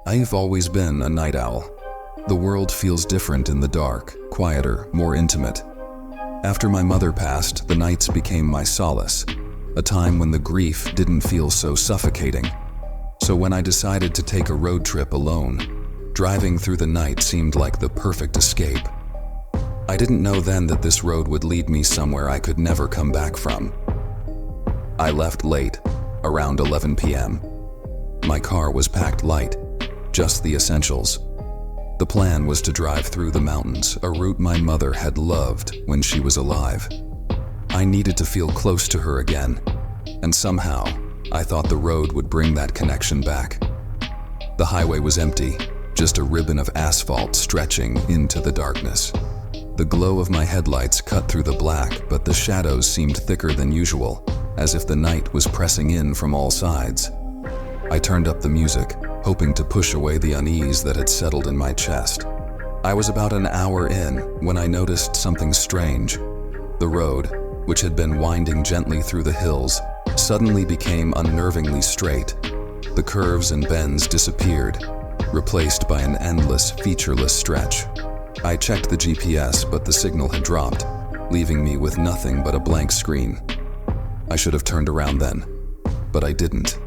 I've always been a night owl. The world feels different in the dark, quieter, more intimate. After my mother passed, the nights became my solace, a time when the grief didn't feel so suffocating. So when I decided to take a road trip alone, driving through the night seemed like the perfect escape. I didn't know then that this road would lead me somewhere I could never come back from. I left late, around 11 p.m. My car was packed light, just the essentials. The plan was to drive through the mountains, a route my mother had loved when she was alive. I needed to feel close to her again, and somehow, I thought the road would bring that connection back. The highway was empty, just a ribbon of asphalt stretching into the darkness. The glow of my headlights cut through the black, but the shadows seemed thicker than usual, as if the night was pressing in from all sides. I turned up the music, hoping to push away the unease that had settled in my chest. I was about an hour in when I noticed something strange. The road, which had been winding gently through the hills, suddenly became unnervingly straight. The curves and bends disappeared, replaced by an endless, featureless stretch. I checked the GPS, but the signal had dropped, leaving me with nothing but a blank screen. I should have turned around then, but I didn't.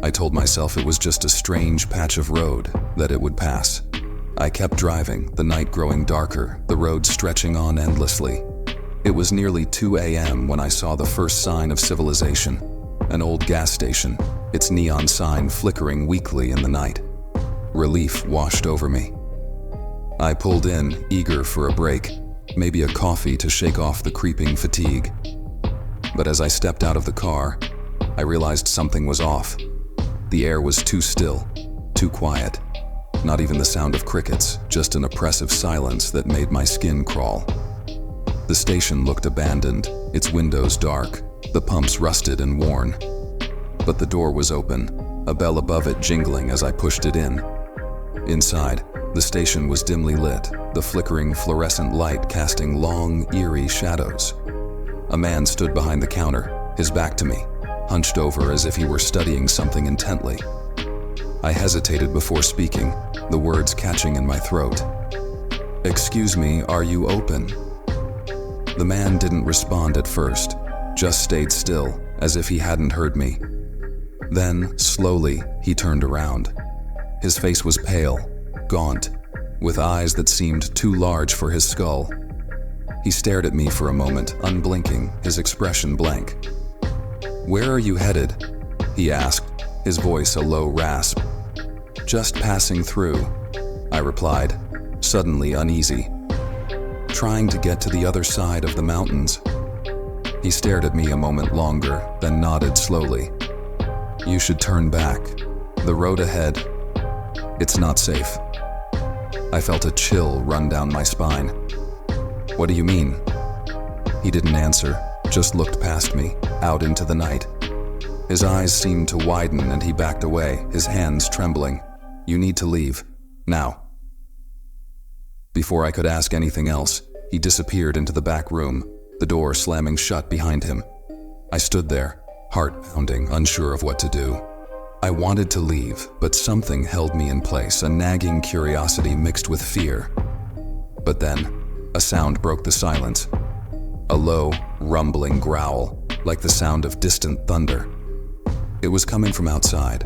I told myself it was just a strange patch of road, that it would pass. I kept driving, the night growing darker, the road stretching on endlessly. It was nearly 2 a.m. when I saw the first sign of civilization, an old gas station, its neon sign flickering weakly in the night. Relief washed over me. I pulled in, eager for a break, maybe a coffee to shake off the creeping fatigue. But as I stepped out of the car, I realized something was off. The air was too still, too quiet. Not even the sound of crickets, just an oppressive silence that made my skin crawl. The station looked abandoned, its windows dark, the pumps rusted and worn. But the door was open, a bell above it jingling as I pushed it in. Inside, the station was dimly lit, the flickering fluorescent light casting long, eerie shadows. A man stood behind the counter, his back to me, hunched over as if he were studying something intently. I hesitated before speaking, the words catching in my throat. "Excuse me, are you open?" The man didn't respond at first, just stayed still, as if he hadn't heard me. Then, slowly, he turned around. His face was pale, gaunt, with eyes that seemed too large for his skull. He stared at me for a moment, unblinking, his expression blank. "Where are you headed?" he asked, his voice a low rasp. "Just passing through," I replied, suddenly uneasy. "Trying to get to the other side of the mountains." He stared at me a moment longer, then nodded slowly. "You should turn back. The road ahead, it's not safe." I felt a chill run down my spine. "What do you mean?" He didn't answer, just looked past me, out into the night. His eyes seemed to widen and he backed away, his hands trembling. "You need to leave. Now." Before I could ask anything else, he disappeared into the back room, the door slamming shut behind him. I stood there, heart pounding, unsure of what to do. I wanted to leave, but something held me in place, a nagging curiosity mixed with fear. But then, a sound broke the silence. A low, rumbling growl, like the sound of distant thunder. It was coming from outside,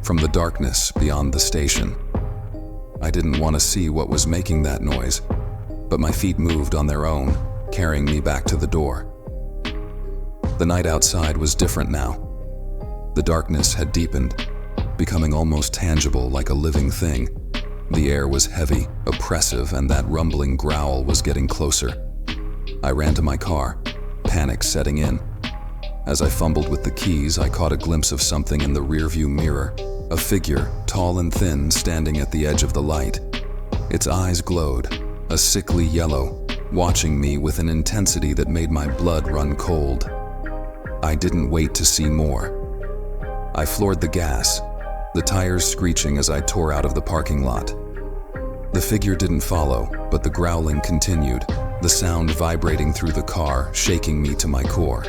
from the darkness beyond the station. I didn't want to see what was making that noise, but my feet moved on their own, carrying me back to the door. The night outside was different now. The darkness had deepened, becoming almost tangible like a living thing. The air was heavy, oppressive, and that rumbling growl was getting closer. I ran to my car, panic setting in. As I fumbled with the keys, I caught a glimpse of something in the rearview mirror, a figure, tall and thin, standing at the edge of the light. Its eyes glowed, a sickly yellow, watching me with an intensity that made my blood run cold. I didn't wait to see more. I floored the gas, the tires screeching as I tore out of the parking lot. The figure didn't follow, but the growling continued, the sound vibrating through the car, shaking me to my core.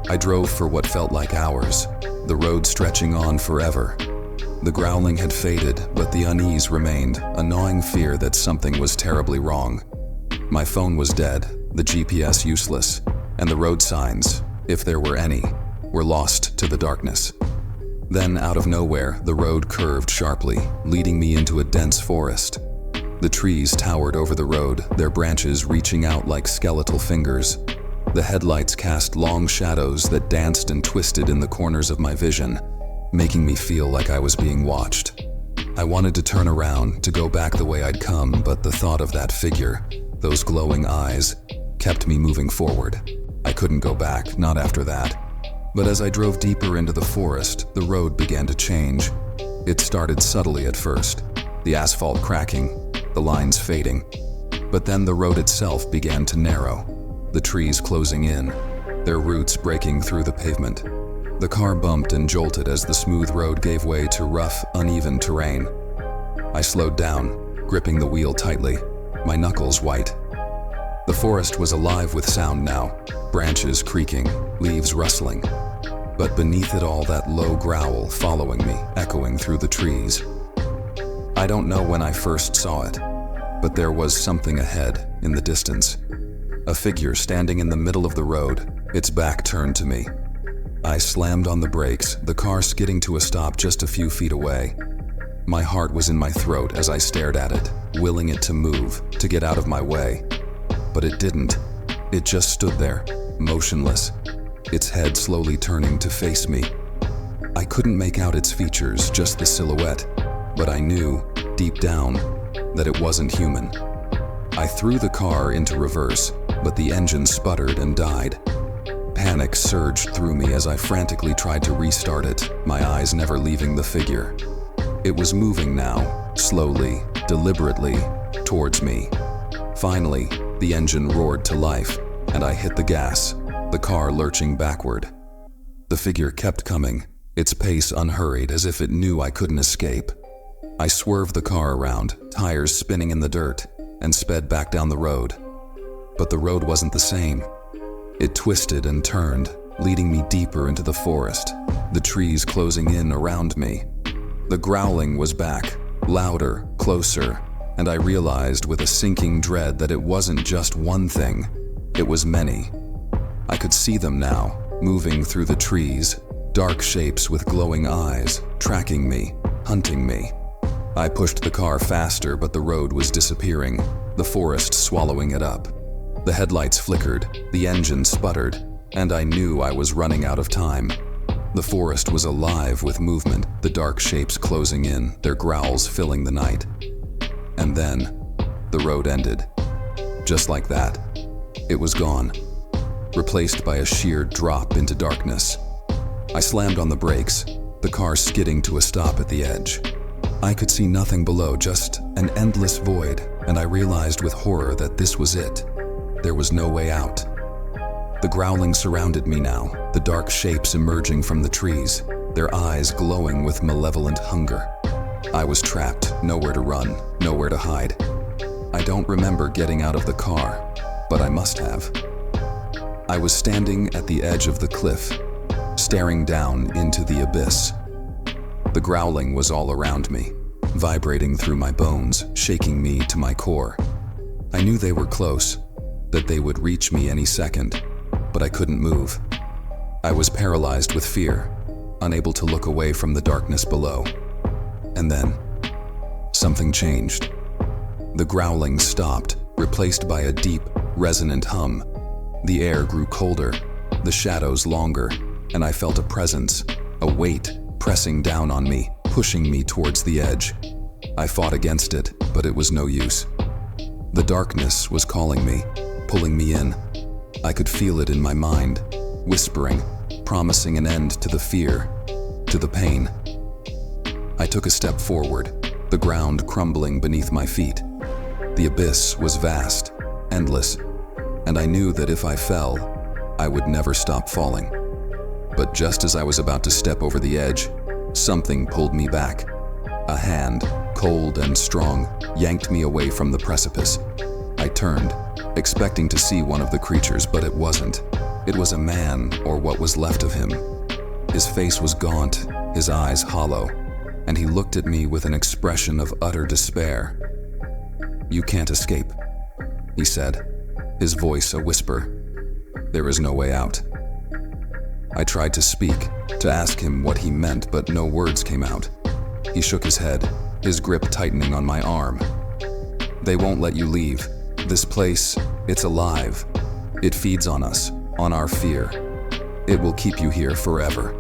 I drove for what felt like hours, the road stretching on forever. The growling had faded, but the unease remained, a gnawing fear that something was terribly wrong. My phone was dead, the GPS useless, and the road signs, if there were any, were lost to the darkness. Then, out of nowhere, the road curved sharply, leading me into a dense forest. The trees towered over the road, their branches reaching out like skeletal fingers. The headlights cast long shadows that danced and twisted in the corners of my vision, making me feel like I was being watched. I wanted to turn around, to go back the way I'd come, but the thought of that figure, those glowing eyes, kept me moving forward. I couldn't go back, not after that. But as I drove deeper into the forest, the road began to change. It started subtly at first, the asphalt cracking, the lines fading. But then the road itself began to narrow, the trees closing in, their roots breaking through the pavement. The car bumped and jolted as the smooth road gave way to rough, uneven terrain. I slowed down, gripping the wheel tightly, my knuckles white. The forest was alive with sound now, branches creaking, leaves rustling. But beneath it all, that low growl following me, echoing through the trees. I don't know when I first saw it, but there was something ahead, in the distance. A figure standing in the middle of the road, its back turned to me. I slammed on the brakes, the car skidding to a stop just a few feet away. My heart was in my throat as I stared at it, willing it to move, to get out of my way. But it didn't. It just stood there, motionless, its head slowly turning to face me. I couldn't make out its features, just the silhouette, but I knew, deep down, that it wasn't human. I threw the car into reverse, but the engine sputtered and died. Panic surged through me as I frantically tried to restart it, my eyes never leaving the figure. It was moving now, slowly, deliberately, towards me. Finally, the engine roared to life, and I hit the gas, the car lurching backward. The figure kept coming, its pace unhurried as if it knew I couldn't escape. I swerved the car around, tires spinning in the dirt, and sped back down the road. But the road wasn't the same. It twisted and turned, leading me deeper into the forest, the trees closing in around me. The growling was back, louder, closer, and I realized with a sinking dread that it wasn't just one thing, it was many. I could see them now, moving through the trees, dark shapes with glowing eyes, tracking me, hunting me. I pushed the car faster, but the road was disappearing, the forest swallowing it up. The headlights flickered, the engine sputtered, and I knew I was running out of time. The forest was alive with movement, the dark shapes closing in, their growls filling the night. And then, the road ended. Just like that, it was gone, replaced by a sheer drop into darkness. I slammed on the brakes, the car skidding to a stop at the edge. I could see nothing below, just an endless void, and I realized with horror that this was it. There was no way out. The growling surrounded me now, the dark shapes emerging from the trees, their eyes glowing with malevolent hunger. I was trapped, nowhere to run, nowhere to hide. I don't remember getting out of the car, but I must have. I was standing at the edge of the cliff, staring down into the abyss. The growling was all around me, vibrating through my bones, shaking me to my core. I knew they were close, that they would reach me any second, but I couldn't move. I was paralyzed with fear, unable to look away from the darkness below. And then, something changed. The growling stopped, replaced by a deep, resonant hum. The air grew colder, the shadows longer, and I felt a presence, a weight, pressing down on me, pushing me towards the edge. I fought against it, but it was no use. The darkness was calling me, pulling me in. I could feel it in my mind, whispering, promising an end to the fear, to the pain. I took a step forward, the ground crumbling beneath my feet. The abyss was vast, endless, and I knew that if I fell, I would never stop falling. But just as I was about to step over the edge, something pulled me back. A hand, cold and strong, yanked me away from the precipice. I turned, expecting to see one of the creatures, but it wasn't. It was a man, or what was left of him. His face was gaunt, his eyes hollow, and he looked at me with an expression of utter despair. "You can't escape," he said, his voice a whisper. "There is no way out." I tried to speak, to ask him what he meant, but no words came out. He shook his head, his grip tightening on my arm. "They won't let you leave. This place, it's alive. It feeds on us, on our fear. It will keep you here forever."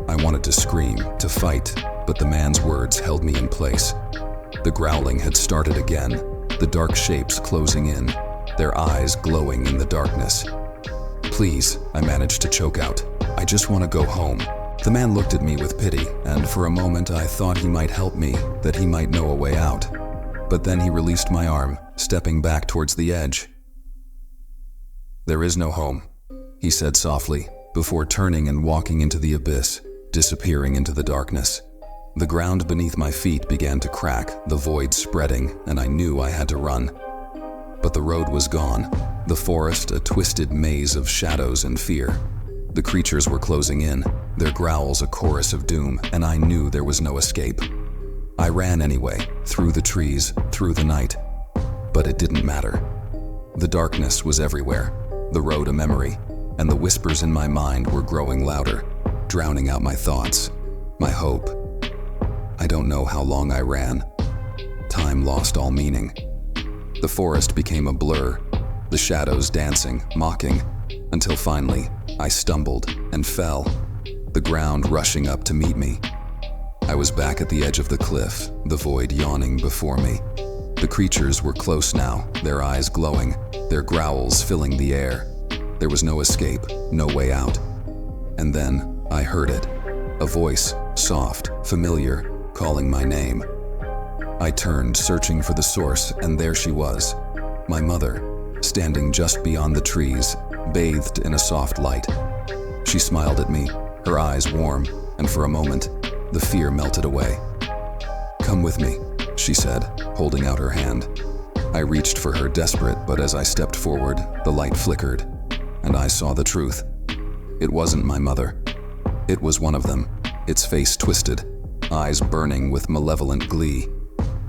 I wanted to scream, to fight, but the man's words held me in place. The growling had started again, the dark shapes closing in, their eyes glowing in the darkness. "Please," I managed to choke out. "I just want to go home." The man looked at me with pity, and for a moment I thought he might help me, that he might know a way out. But then he released my arm, stepping back towards the edge. "There is no home," he said softly, before turning and walking into the abyss, disappearing into the darkness. The ground beneath my feet began to crack, the void spreading, and I knew I had to run. But the road was gone, the forest a twisted maze of shadows and fear. The creatures were closing in, their growls a chorus of doom, and I knew there was no escape. I ran anyway, through the trees, through the night. But it didn't matter. The darkness was everywhere, the road a memory, and the whispers in my mind were growing louder, drowning out my thoughts, my hope. I don't know how long I ran. Time lost all meaning. The forest became a blur, the shadows dancing, mocking, until finally I stumbled and fell, the ground rushing up to meet me. I was back at the edge of the cliff, the void yawning before me. The creatures were close now, their eyes glowing, their growls filling the air. There was no escape, no way out. And then I heard it, a voice, soft, familiar, calling my name. I turned, searching for the source, and there she was, my mother, standing just beyond the trees, bathed in a soft light. She smiled at me, her eyes warm, and for a moment, the fear melted away. "Come with me," she said, holding out her hand. I reached for her, desperate, but as I stepped forward, the light flickered, and I saw the truth. It wasn't my mother. It was one of them, its face twisted, eyes burning with malevolent glee.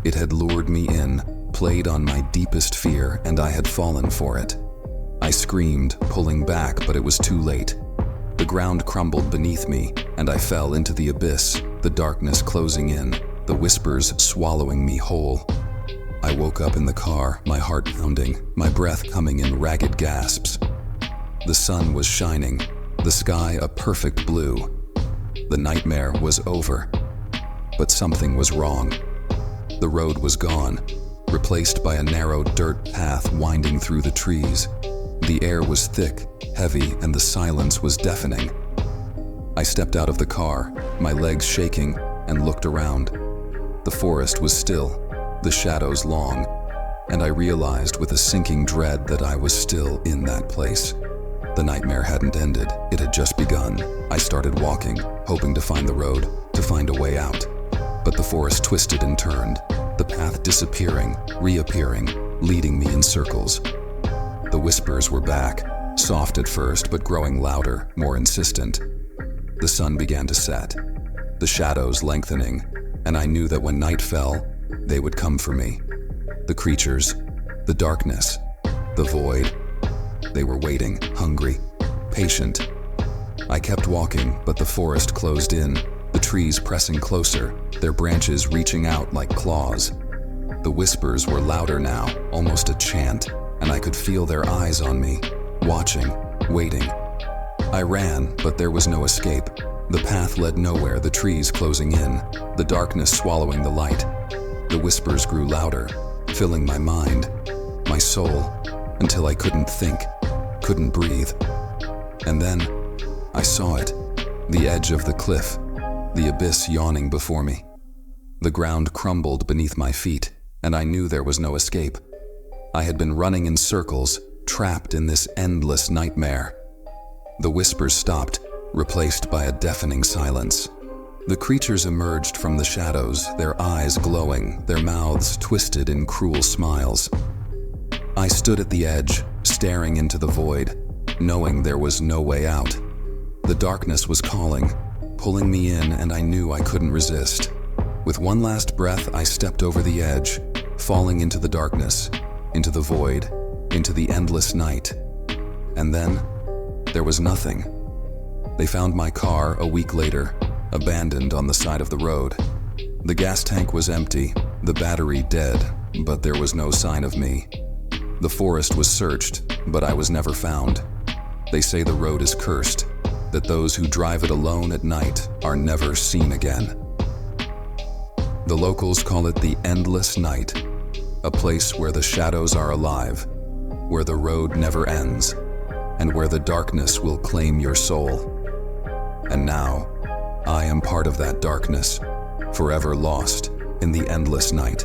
It had lured me in, played on my deepest fear, and I had fallen for it. I screamed, pulling back, but it was too late. The ground crumbled beneath me, and I fell into the abyss, the darkness closing in, the whispers swallowing me whole. I woke up in the car, my heart pounding, my breath coming in ragged gasps. The sun was shining, the sky a perfect blue. The nightmare was over. But something was wrong. The road was gone, replaced by a narrow dirt path winding through the trees. The air was thick, heavy, and the silence was deafening. I stepped out of the car, my legs shaking, and looked around. The forest was still, the shadows long, and I realized with a sinking dread that I was still in that place. The nightmare hadn't ended, it had just begun. I started walking, hoping to find the road, to find a way out. But the forest twisted and turned, the path disappearing, reappearing, leading me in circles. The whispers were back, soft at first, but growing louder, more insistent. The sun began to set, the shadows lengthening, and I knew that when night fell, they would come for me. The creatures, the darkness, the void. They were waiting, hungry, patient. I kept walking, but the forest closed in, the trees pressing closer, their branches reaching out like claws. The whispers were louder now, almost a chant, and I could feel their eyes on me, watching, waiting. I ran, but there was no escape. The path led nowhere, the trees closing in, the darkness swallowing the light. The whispers grew louder, filling my mind, my soul, until I couldn't think, couldn't breathe. And then, I saw it, the edge of the cliff, the abyss yawning before me. The ground crumbled beneath my feet, and I knew there was no escape. I had been running in circles, trapped in this endless nightmare. The whispers stopped, replaced by a deafening silence. The creatures emerged from the shadows, their eyes glowing, their mouths twisted in cruel smiles. I stood at the edge, staring into the void, knowing there was no way out. The darkness was calling, pulling me in, and I knew I couldn't resist. With one last breath, I stepped over the edge, falling into the darkness, into the void, into the endless night. And then, there was nothing. They found my car a week later, abandoned on the side of the road. The gas tank was empty, the battery dead, but there was no sign of me. The forest was searched, but I was never found. They say the road is cursed, that those who drive it alone at night are never seen again. The locals call it the endless night, a place where the shadows are alive, where the road never ends, and where the darkness will claim your soul. And now, I am part of that darkness, forever lost in the endless night.